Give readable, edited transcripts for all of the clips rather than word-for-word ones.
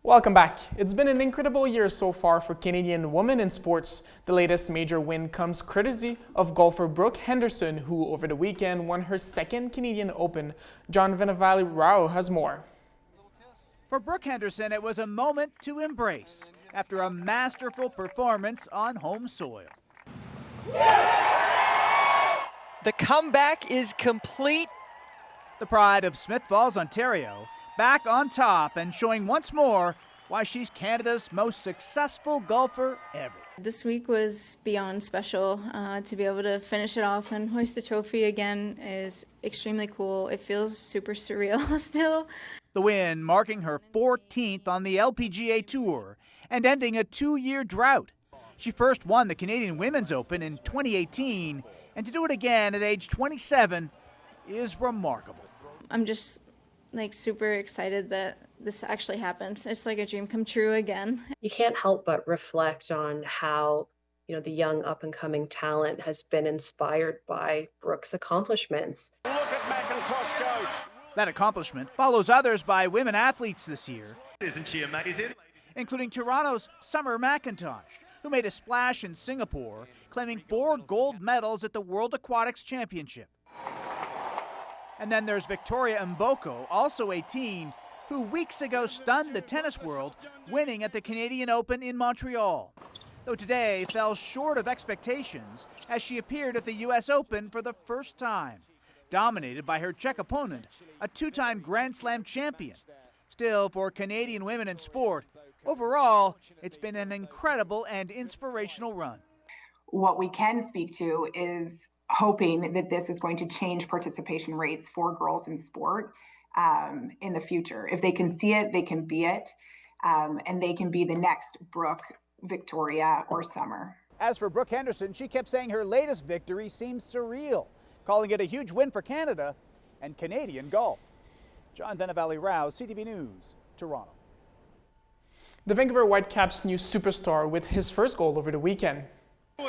Welcome back. It's been an incredible year so far for Canadian women in sports. The latest major win comes courtesy of golfer Brooke Henderson, who over the weekend won her second Canadian Open. John Rao has more. For Brooke Henderson, it was a moment to embrace after a masterful performance on home soil. The comeback is complete. The pride of Smith Falls, Ontario, back on top and showing once more why she's Canada's most successful golfer ever. This week was beyond special. To be able to finish it off and hoist the trophy again is extremely cool. It feels super surreal still. The win marking her 14th on the LPGA Tour and ending a 2-year drought. She first won the Canadian Women's Open in 2018, and to do it again at age 27 is remarkable. I'm just super excited that this actually happened. It's like a dream come true again. You can't help but reflect on how, the young up-and-coming talent has been inspired by Brooke's accomplishments. Look at McIntosh go. That accomplishment follows others by women athletes this year. Isn't she amazing? Including Toronto's Summer McIntosh, who made a splash in Singapore, claiming 4 gold medals at the World Aquatics Championship. And then there's Victoria Mboko, also 18, who weeks ago stunned the tennis world, winning at the Canadian Open in Montreal. Though today fell short of expectations as she appeared at the U.S. Open for the first time, dominated by her Czech opponent, a 2-time Grand Slam champion. Still, for Canadian women in sport, overall, it's been an incredible and inspirational run. What we can speak to is hoping that this is going to change participation rates for girls in sport in the future. If they can see it, they can be it, and they can be the next Brooke, Victoria, or Summer. As for Brooke Henderson, she kept saying her latest victory seems surreal, calling it a huge win for Canada and Canadian golf. John Rao, CTV News, Toronto. The Vancouver Whitecaps' new superstar with his first goal over the weekend.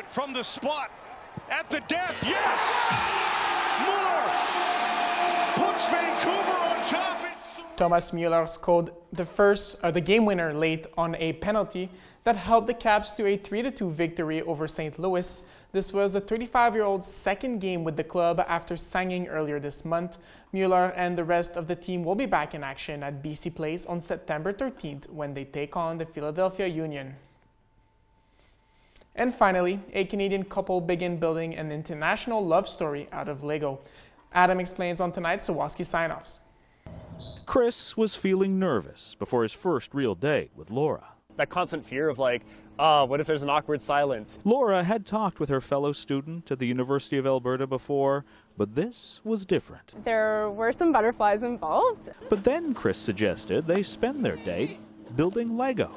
From the spot. At the death, yes! Muller puts Vancouver on top. Thomas Muller scored the game winner late on a penalty that helped the Caps to a 3-2 victory over St. Louis. This was the 35-year-old's second game with the club after signing earlier this month. Muller and the rest of the team will be back in action at BC Place on September 13th when they take on the Philadelphia Union. And finally, a Canadian couple begin building an international love story out of Lego. Adam explains on tonight's Sawaski Sign-Offs. Chris was feeling nervous before his first real date with Laura. That constant fear of what if there's an awkward silence? Laura had talked with her fellow student at the University of Alberta before, but this was different. There were some butterflies involved. But then Chris suggested they spend their date building Lego.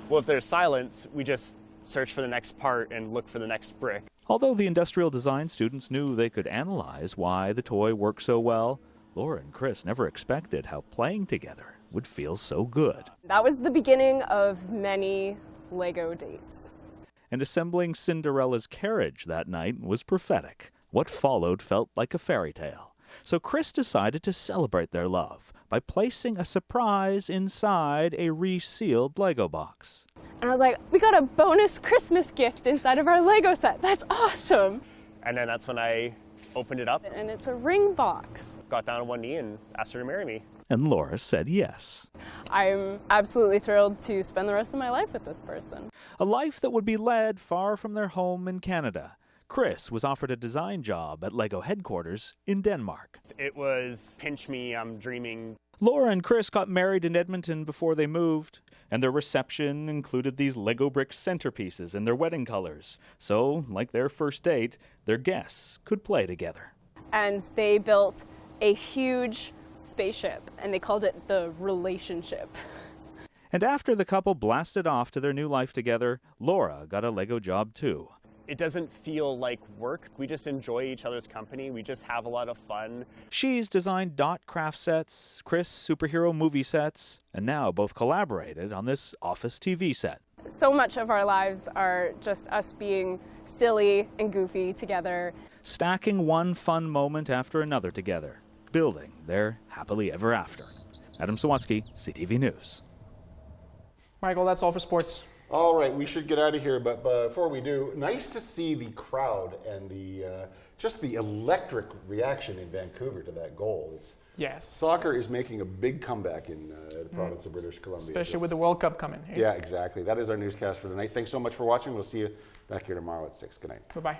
Well, if there's silence, we just search for the next part and look for the next brick. Although the industrial design students knew they could analyze why the toy worked so well, Laura and Chris never expected how playing together would feel so good. That was the beginning of many Lego dates. And assembling Cinderella's carriage that night was prophetic. What followed felt like a fairy tale. So Chris decided to celebrate their love by placing a surprise inside a resealed Lego box. And I was like, we got a bonus Christmas gift inside of our Lego set. That's awesome. And then that's when I opened it up. And it's a ring box. Got down on one knee and asked her to marry me. And Laura said yes. I'm absolutely thrilled to spend the rest of my life with this person. A life that would be led far from their home in Canada. Chris was offered a design job at Lego headquarters in Denmark. It was pinch me, I'm dreaming. Laura and Chris got married in Edmonton before they moved, and their reception included these Lego brick centerpieces in their wedding colors. So, like their first date, their guests could play together. And they built a huge spaceship, and they called it the relationship. And after the couple blasted off to their new life together, Laura got a Lego job too. It doesn't feel like work. We just enjoy each other's company. We just have a lot of fun. She's designed dot craft sets, Chris superhero movie sets, and now both collaborated on this office TV set. So much of our lives are just us being silly and goofy together. Stacking one fun moment after another together, building their happily ever after. Adam Sawatsky, CTV News. Michael, that's all for sports. All right, we should get out of here, but before we do, nice to see the crowd and the just the electric reaction in Vancouver to that goal. Yes. Soccer is making a big comeback in the province of British Columbia. Especially with the World Cup coming. Hey? Yeah, exactly. That is our newscast for tonight. Thanks so much for watching. We'll see you back here tomorrow at 6. Good night. Bye-bye.